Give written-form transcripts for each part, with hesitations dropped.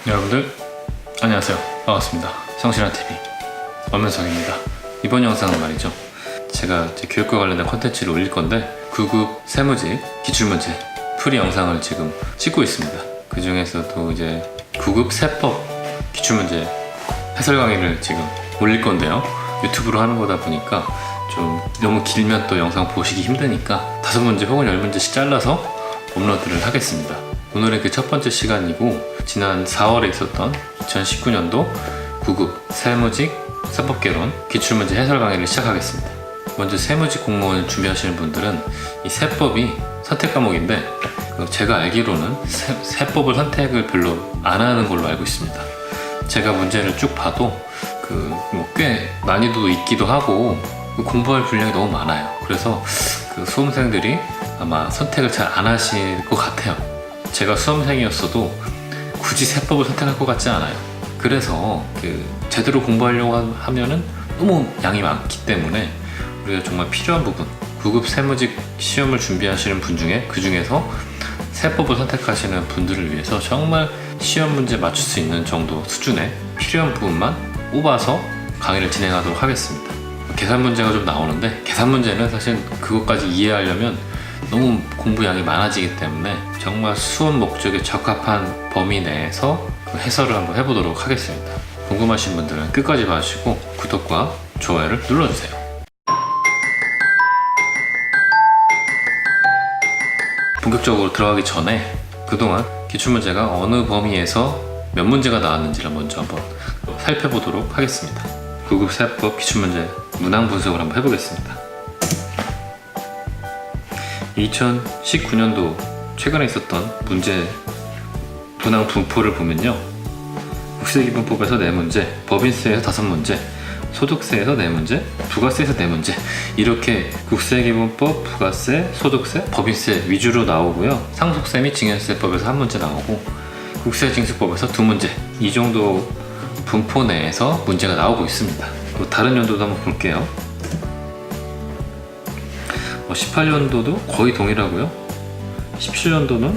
여러분들 안녕하세요. 반갑습니다. 성실한TV 엄현석입니다. 이번 영상은 말이죠, 제가 이제 교육과 관련된 컨텐츠를 올릴 건데 9급 세무직 기출문제 풀이 영상을 지금 찍고 있습니다. 그 중에서도 이제 9급 세법 기출문제 해설 강의를 지금 올릴 건데요, 유튜브로 하는 거다 보니까 좀 너무 길면 또 영상 보시기 힘드니까 5문제 혹은 10문제씩 잘라서 업로드를 하겠습니다. 오늘은 그 첫 번째 시간이고, 지난 4월에 있었던 2019년도 9급 세무직 세법개론 기출문제 해설 강의를 시작하겠습니다. 먼저 세무직 공무원을 준비하시는 분들은 이 세법이 선택 과목인데, 제가 알기로는 세법을 선택을 별로 안 하는 걸로 알고 있습니다. 제가 문제를 쭉 봐도 꽤 난이도도 있기도 하고 공부할 분량이 너무 많아요. 그래서 수험생들이 아마 선택을 잘 안 하실 것 같아요. 제가 수험생이었어도 굳이 세법을 선택할 것 같지 않아요. 그래서 제대로 공부하려고 하면은 너무 양이 많기 때문에 우리가 정말 필요한 부분, 9급 세무직 시험을 준비하시는 분 중에 그 중에서 세법을 선택하시는 분들을 위해서 정말 시험 문제 맞출 수 있는 정도 수준의 필요한 부분만 뽑아서 강의를 진행하도록 하겠습니다. 계산 문제가 좀 나오는데, 계산 문제는 사실 그것까지 이해하려면 너무 공부량이 많아지기 때문에 정말 수업 목적에 적합한 범위 내에서 해설을 한번 해보도록 하겠습니다. 궁금하신 분들은 끝까지 봐주시고 구독과 좋아요를 눌러주세요. 본격적으로 들어가기 전에 그동안 기출문제가 어느 범위에서 몇 문제가 나왔는지를 먼저 한번 살펴보도록 하겠습니다. 9급 세법 기출문제 문항 분석을 한번 해보겠습니다. 2019년도 최근에 있었던 문제 문항 분포를 보면요, 국세기본법에서 4문제, 법인세에서 5문제, 소득세에서 4문제, 부가세에서 4문제, 이렇게 국세기본법, 부가세, 소득세, 법인세 위주로 나오고요, 상속세 및 증여세법에서 1문제 나오고 국세징수법에서 2문제, 이 정도 분포 내에서 문제가 나오고 있습니다. 다른 연도도 한번 볼게요. 18년도도 거의 동일하고요, 17년도는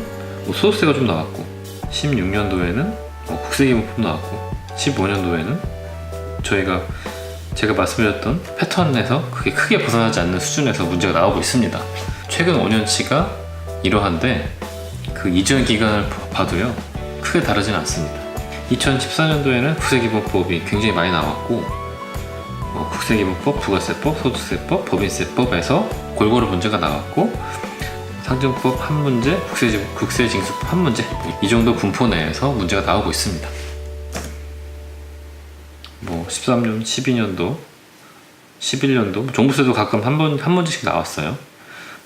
소득세가 좀 나왔고, 16년도에는 국세기본법 나왔고, 15년도에는 제가 말씀드렸던 패턴에서 그게 크게 벗어나지 않는 수준에서 문제가 나오고 있습니다. 최근 5년치가 이러한데 그 이전 기간을 봐도요 크게 다르진 않습니다. 2014년도에는 국세기본법이 굉장히 많이 나왔고, 국세기본법, 부가세법, 소득세법, 법인세법에서 골고루 문제가 나왔고, 상증법 1문제, 국세징수법 1문제, 이 정도 분포 내에서 문제가 나오고 있습니다. 13년, 12년도, 11년도, 종부세도 가끔 한 문제씩 나왔어요.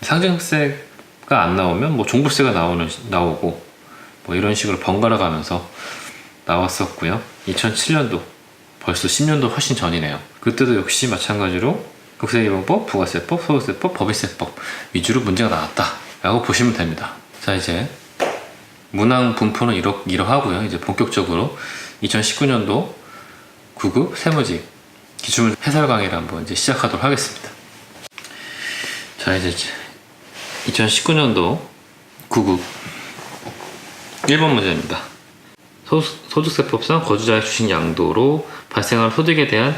상증세가 안 나오면 종부세가 나오고 이런 식으로 번갈아 가면서 나왔었고요. 2007년도, 벌써 10년도 훨씬 전이네요. 그때도 역시 마찬가지로 국세기본법, 부가세법, 소득세법, 법인세법 위주로 문제가 나왔다 라고 보시면 됩니다. 자, 이제 문항 분포는 이러하고요. 이제 본격적으로 2019년도 9급 세무직 기출문제 해설 강의를 한번 이제 시작하도록 하겠습니다. 자, 이제 2019년도 9급 1번 문제입니다. 소득세법상 거주자의 주식 양도로 발생할 소득에 대한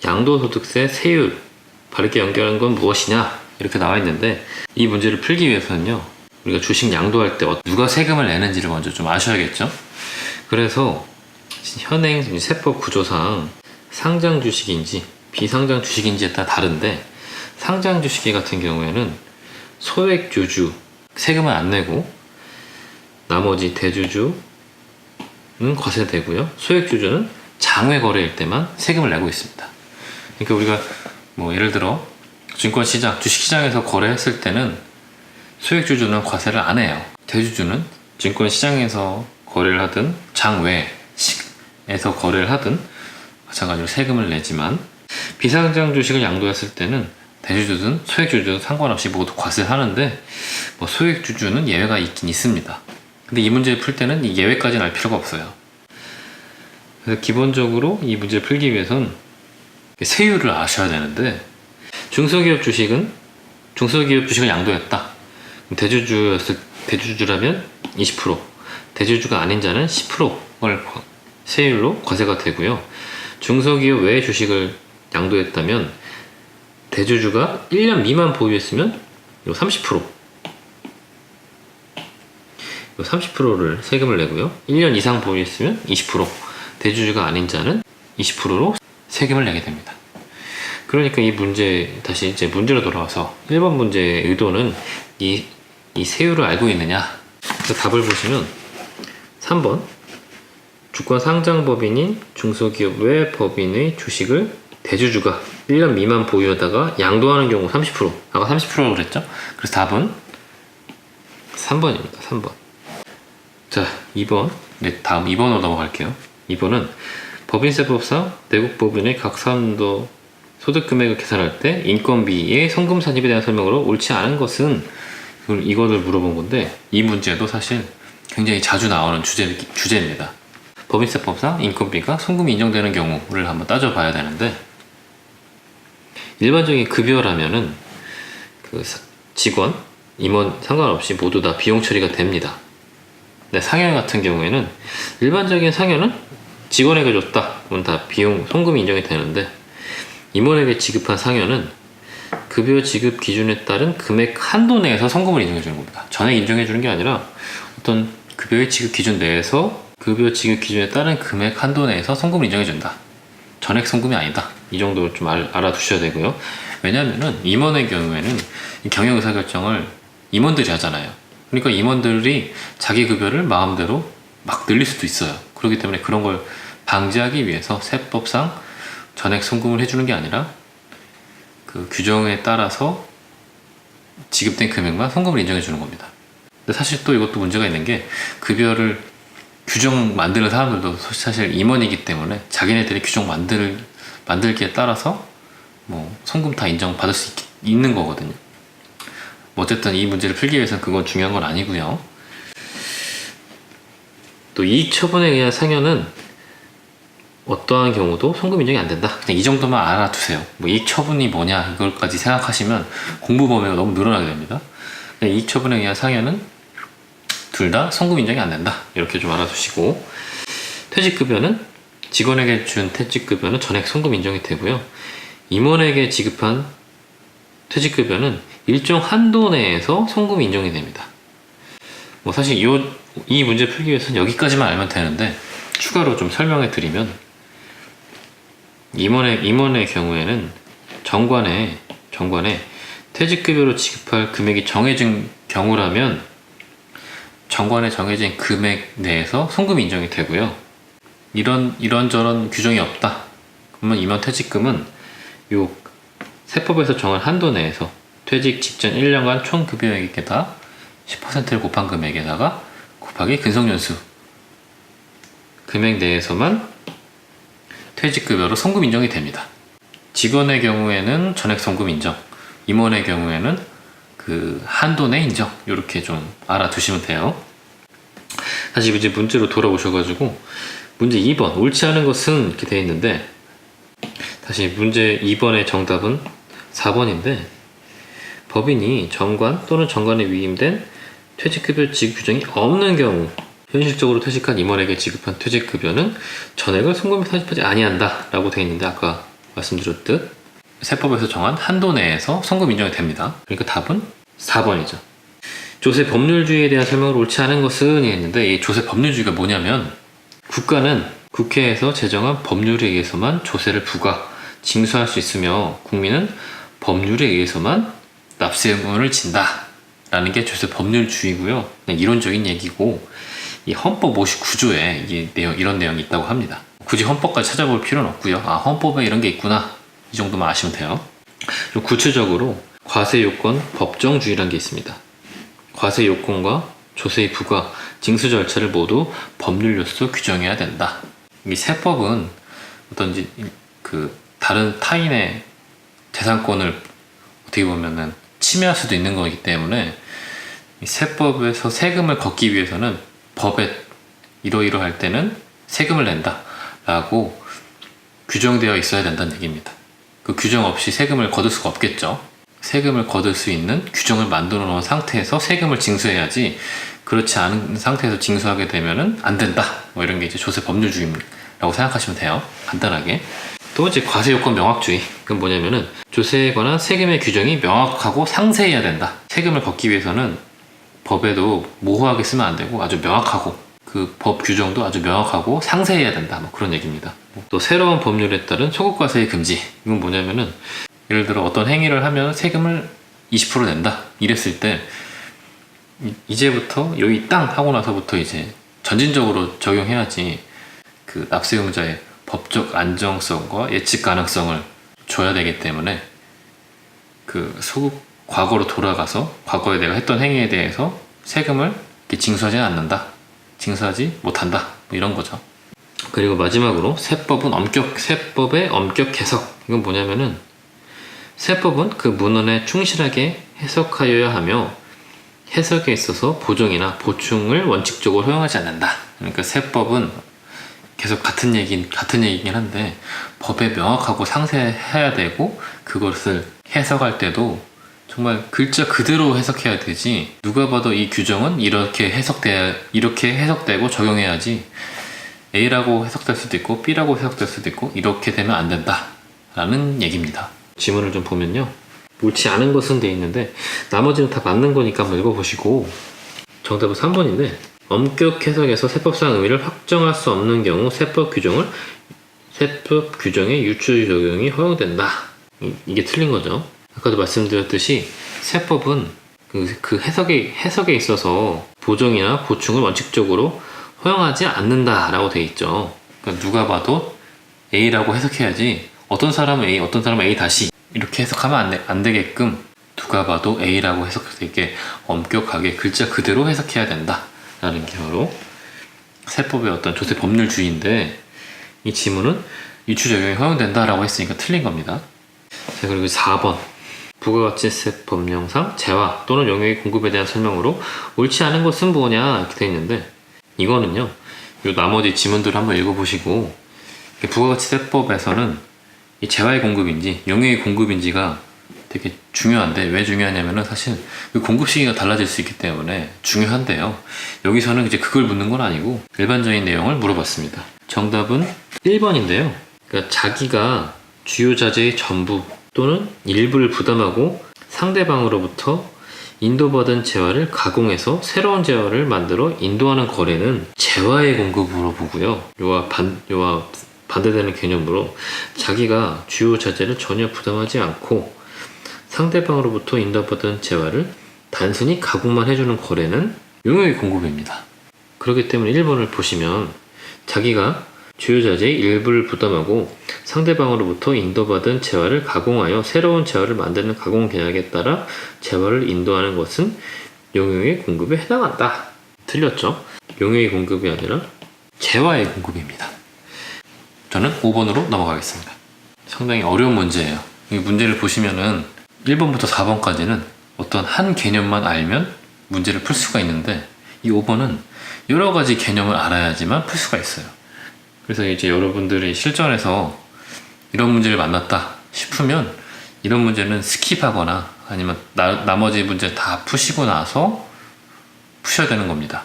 양도소득세 세율 바르게 연결하는 건 무엇이냐, 이렇게 나와 있는데, 이 문제를 풀기 위해서는요, 우리가 주식 양도할 때 누가 세금을 내는지를 먼저 좀 아셔야겠죠. 그래서 현행 세법 구조상 상장 주식인지 비상장 주식인지에 따라 다른데, 상장 주식이 같은 경우에는 소액주주 세금을 안 내고 나머지 대주주는 과세되고요, 소액주주는 장외 거래일 때만 세금을 내고 있습니다. 그러니까 우리가 예를 들어 증권시장, 주식시장에서 거래했을 때는 소액주주는 과세를 안 해요. 대주주는 증권시장에서 거래를 하든 장외에서 거래를 하든 마찬가지로 세금을 내지만, 비상장 주식을 양도했을 때는 대주주든 소액주주든 상관없이 모두 과세를 하는데, 소액주주는 예외가 있긴 있습니다. 근데 이 문제를 풀 때는 이 예외까지는 알 필요가 없어요. 그래서 기본적으로 이 문제를 풀기 위해선 세율을 아셔야 되는데, 중소기업 주식을 양도했다. 대주주라면 20%, 대주주가 아닌 자는 10% 걸 세율로 과세가 되고요. 중소기업 외 주식을 양도했다면 대주주가 1년 미만 보유했으면 요 30%, 요 30%를 세금을 내고요. 1년 이상 보유했으면 20%, 대주주가 아닌 자는 20%로 세금을 내게 됩니다. 그러니까 이 문제, 다시 이제 문제로 돌아와서 1번 문제의 의도는 이 세율을 알고 있느냐. 그래서 답을 보시면 3번 주권 상장법인인 중소기업 외 법인의 주식을 대주주가 1년 미만 보유하다가 양도하는 경우 30%. 아까 30%라고 그랬죠? 그래서 답은 3번입니다. 3번. 자, 2번. 네, 다음 2번으로 넘어갈게요. 2번은 법인세법상 내국법인의 각 사업도 소득 금액을 계산할 때 인건비의 송금 산입에 대한 설명으로 옳지 않은 것은, 이거를 물어본 건데, 이 문제도 사실 굉장히 자주 나오는 주제입니다. 법인세법상 인건비가 송금이 인정되는 경우를 한번 따져봐야 되는데, 일반적인 급여라면은 그 직원, 임원 상관없이 모두 다 비용 처리가 됩니다. 근데 상여 같은 경우에는 일반적인 상여는 직원에게 줬다 그러면 다 비용 송금이 인정이 되는데, 임원에게 지급한 상여는 급여 지급 기준에 따른 금액 한도 내에서 송금을 인정해 주는 겁니다. 전액 인정해 주는 게 아니라 어떤 급여의 지급 기준 내에서 급여 지급 기준에 따른 금액 한도 내에서 송금을 인정해 준다. 전액 송금이 아니다. 이 정도 좀 알아두셔야 되고요. 왜냐하면은 임원의 경우에는 경영 의사결정을 임원들이 하잖아요. 그러니까 임원들이 자기 급여를 마음대로 막 늘릴 수도 있어요. 그렇기 때문에 그런 걸 방지하기 위해서 세법상 전액 송금을 해주는 게 아니라 그 규정에 따라서 지급된 금액만 송금을 인정해 주는 겁니다. 근데 사실 또 이것도 문제가 있는 게, 급여를 규정 만드는 사람들도 사실 임원이기 때문에 자기네들이 규정 만들기에 따라서 뭐 송금 다 인정받을 수 있는 거거든요. 뭐 어쨌든 이 문제를 풀기 위해서는 그건 중요한 건 아니고요. 또 이익 처분에 의한 상여는 어떠한 경우도 송금 인정이 안 된다. 그냥 이 정도만 알아두세요. 뭐 이익 처분이 뭐냐 이걸까지 생각하시면 공부 범위가 너무 늘어나게 됩니다. 이익 처분에 의한 상여는 둘 다 송금 인정이 안 된다. 이렇게 좀 알아두시고, 퇴직급여는 직원에게 준 퇴직급여는 전액 송금 인정이 되고요. 임원에게 지급한 퇴직급여는 일정 한도 내에서 송금이 인정이 됩니다. 뭐 사실 이 문제 풀기 위해서는 여기까지만 알면 되는데, 추가로 좀 설명해 드리면, 임원의 경우에는 정관에 퇴직급여로 지급할 금액이 정해진 경우라면 정관에 정해진 금액 내에서 송금 인정이 되고요. 이런저런 규정이 없다. 그러면 임원 퇴직금은 요 세법에서 정한 한도 내에서 퇴직 직전 1년간 총 급여액에다 10%를 곱한 금액에다가 곱하기 근속연수 금액 내에서만 퇴직급여로 송금 인정이 됩니다. 직원의 경우에는 전액 송금 인정, 임원의 경우에는 그 한도 내 인정, 이렇게 좀 알아두시면 돼요. 다시 이제 문제로 돌아오셔가지고 문제 2번 옳지 않은 것은 이렇게 되어 있는데, 다시 문제 2번의 정답은 4번인데, 법인이 정관 또는 정관에 위임된 퇴직급여 지급 규정이 없는 경우 현실적으로 퇴직한 임원에게 지급한 퇴직급여는 전액을 송금에 산입하지 아니한다 라고 되어 있는데, 아까 말씀드렸듯 세법에서 정한 한도 내에서 송금 인정이 됩니다. 그러니까 답은 4번이죠. 조세 법률주의에 대한 설명을 옳지 않은 것은 했는데, 이 조세 법률주의가 뭐냐면, 국가는 국회에서 제정한 법률에 의해서만 조세를 부과, 징수할 수 있으며 국민은 법률에 의해서만 납세 의무를 진다 라는 게 조세 법률주의고요. 그냥 이론적인 얘기고, 이 헌법 59조에 이런 내용이 있다고 합니다. 굳이 헌법까지 찾아볼 필요는 없고요. 아, 헌법에 이런 게 있구나, 이 정도만 아시면 돼요. 좀 구체적으로 과세 요건 법정주의라는 게 있습니다. 과세 요건과 조세의 부과, 징수 절차를 모두 법률로서 규정해야 된다. 이 세법은 어떤지 다른 타인의 재산권을 어떻게 보면은 침해할 수도 있는 거기 때문에, 이 세법에서 세금을 걷기 위해서는 법에 이러이러할 때는 세금을 낸다 라고 규정되어 있어야 된다는 얘기입니다. 그 규정 없이 세금을 거둘 수가 없겠죠. 세금을 거둘 수 있는 규정을 만들어 놓은 상태에서 세금을 징수해야지, 그렇지 않은 상태에서 징수하게 되면은 안 된다. 뭐 이런 게 이제 조세 법률주의라고 생각하시면 돼요. 간단하게. 또 이제 과세 요건 명확주의. 그건 뭐냐면은 조세에 관한 세금의 규정이 명확하고 상세해야 된다. 세금을 걷기 위해서는 법에도 모호하게 쓰면 안 되고 아주 명확하고, 그 법 규정도 아주 명확하고 상세해야 된다. 뭐 그런 얘기입니다. 또 새로운 법률에 따른 소득과세의 금지. 이건 뭐냐면은 예를 들어 어떤 행위를 하면 세금을 20% 낸다 이랬을 때, 이제부터 여기 땅 하고 나서부터 이제 전진적으로 적용해야지 그 납세의무자의 법적 안정성과 예측 가능성을 줘야 되기 때문에, 그 소급 과거로 돌아가서 과거에 내가 했던 행위에 대해서 세금을 이렇게 징수하지는 않는다, 징수하지 못한다, 뭐 이런 거죠. 그리고 마지막으로 세법의 엄격 해석. 이건 뭐냐면은 세법은 그 문헌에 충실하게 해석하여야 하며 해석에 있어서 보정이나 보충을 원칙적으로 허용하지 않는다. 그러니까 세법은 계속 같은 얘기긴 한데 법에 명확하고 상세해야 되고, 그것을 해석할 때도 정말 글자 그대로 해석해야 되지, 누가 봐도 이 규정은 이렇게 해석되고 적용해야지, A라고 해석될 수도 있고 B라고 해석될 수도 있고 이렇게 되면 안 된다 라는 얘기입니다. 지문을 좀 보면요, 옳지 않은 것은 돼 있는데 나머지는 다 맞는 거니까 한번 읽어보시고, 정답은 3번인데 엄격 해석에서 세법상 의미를 확정할 수 없는 경우 세법 규정의 유추 적용이 허용된다. 이게 틀린 거죠. 아까도 말씀드렸듯이 세법은 그 해석에 있어서 보정이나 보충을 원칙적으로 허용하지 않는다라고 돼 있죠. 그러니까 누가 봐도 A라고 해석해야지, 어떤 사람은 A, 어떤 사람은 A 다시 이렇게 해석하면 안 되게끔 누가 봐도 A라고 해석할 수 있게 엄격하게 글자 그대로 해석해야 된다라는 게 바로 세법의 어떤 조세 법률주의인데, 이 지문은 유추 적용이 허용된다라고 했으니까 틀린 겁니다. 자, 그리고 4번. 부가가치세 법령상 재화 또는 용역의 공급에 대한 설명으로 옳지 않은 것은 뭐냐 이렇게 되어 있는데, 이거는요, 요 나머지 지문들을 한번 읽어보시고, 부가가치세법에서는 이 재화의 공급인지 용역의 공급인지가 되게 중요한데, 왜 중요하냐면은 사실 그 공급 시기가 달라질 수 있기 때문에 중요한데요. 여기서는 이제 그걸 묻는 건 아니고 일반적인 내용을 물어봤습니다. 정답은 1번인데요. 그러니까 자기가 주요 자재의 전부 또는 일부를 부담하고 상대방으로부터 인도받은 재화를 가공해서 새로운 재화를 만들어 인도하는 거래는 재화의 공급으로 보고요. 요와 반대되는 개념으로 자기가 주요 자재를 전혀 부담하지 않고 상대방으로부터 인도받은 재화를 단순히 가공만 해주는 거래는 용역의 공급입니다. 그렇기 때문에 1번을 보시면 자기가 주요 자재의 일부를 부담하고 상대방으로부터 인도받은 재화를 가공하여 새로운 재화를 만드는 가공 계약에 따라 재화를 인도하는 것은 용역의 공급에 해당한다. 틀렸죠? 용역의 공급이 아니라 재화의 공급입니다. 저는 5번으로 넘어가겠습니다. 상당히 어려운 문제예요. 이 문제를 보시면은 1번부터 4번까지는 어떤 한 개념만 알면 문제를 풀 수가 있는데, 이 5번은 여러 가지 개념을 알아야지만 풀 수가 있어요. 그래서 이제 여러분들이 실전에서 이런 문제를 만났다 싶으면 이런 문제는 스킵하거나 아니면 나머지 문제 다 푸시고 나서 푸셔야 되는 겁니다.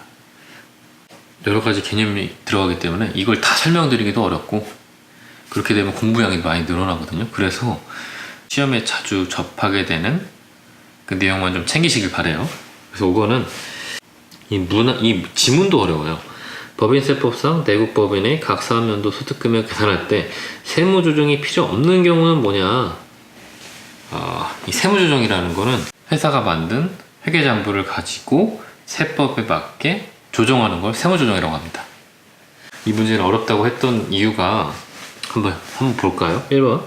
여러 가지 개념이 들어가기 때문에 이걸 다 설명드리기도 어렵고, 그렇게 되면 공부량이 많이 늘어나거든요. 그래서 시험에 자주 접하게 되는 그 내용만 좀 챙기시길 바래요. 그래서 5번은 이 지문도 어려워요. 법인세법상 내국법인의 각 사업연도 소득금액 계산할 때 세무조정이 필요 없는 경우는 뭐냐? 이 세무조정이라는 거는 회사가 만든 회계장부를 가지고 세법에 맞게 조정하는 걸 세무조정이라고 합니다. 이 문제는 어렵다고 했던 이유가 한번 볼까요? 1번.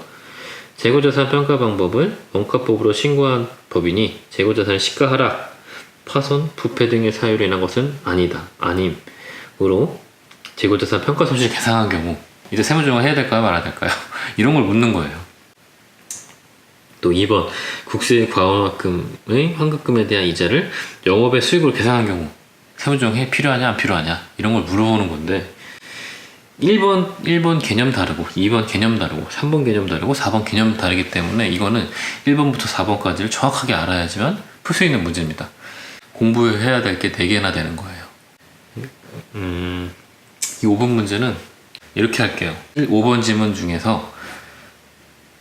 재고자산 평가 방법을 원가법으로 신고한 법인이 재고자산 시가 하락, 파손, 부패 등의 사유로 인한 것은 아님으로 재고자산 평가 손실을 계산한 경우 이제 세무조정을 해야 될까요? 말아야 될까요? 이런 걸 묻는 거예요. 또 2번. 국세 과원화금의 환급금에 대한 이자를 영업의 수익으로 계산한 경우 세무조정이 필요하냐 안 필요하냐 이런 걸 물어보는 건데, 1번 개념 다르고 2번 개념 다르고 3번 개념 다르고 4번 개념 다르기 때문에 이거는 1번부터 4번까지를 정확하게 알아야지만 풀 수 있는 문제입니다. 공부해야 될 게 4개나 되는 거예요. 이 5번 문제는 이렇게 할게요. 5번 지문 중에서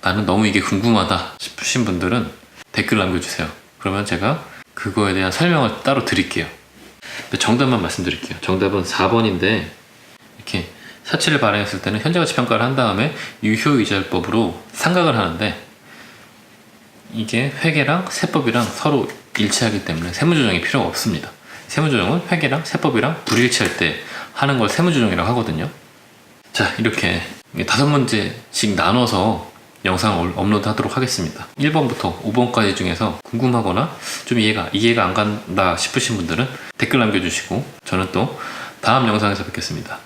나는 너무 이게 궁금하다 싶으신 분들은 댓글 남겨주세요. 그러면 제가 그거에 대한 설명을 따로 드릴게요. 정답만 말씀드릴게요. 정답은 4번인데 이렇게 사치를 발행했을 때는 현재가치 평가를 한 다음에 유효이자율법으로 상각을 하는데 이게 회계랑 세법이랑 서로 일치하기 때문에 세무조정이 필요가 없습니다. 세무조정은 회계랑 세법이랑 불일치할 때 하는 걸 세무조정이라고 하거든요. 자, 이렇게 5문제씩 나눠서 영상을 업로드 하도록 하겠습니다. 1번부터 5번까지 중에서 궁금하거나 좀 이해가 안 간다 싶으신 분들은 댓글 남겨주시고 저는 또 다음 영상에서 뵙겠습니다.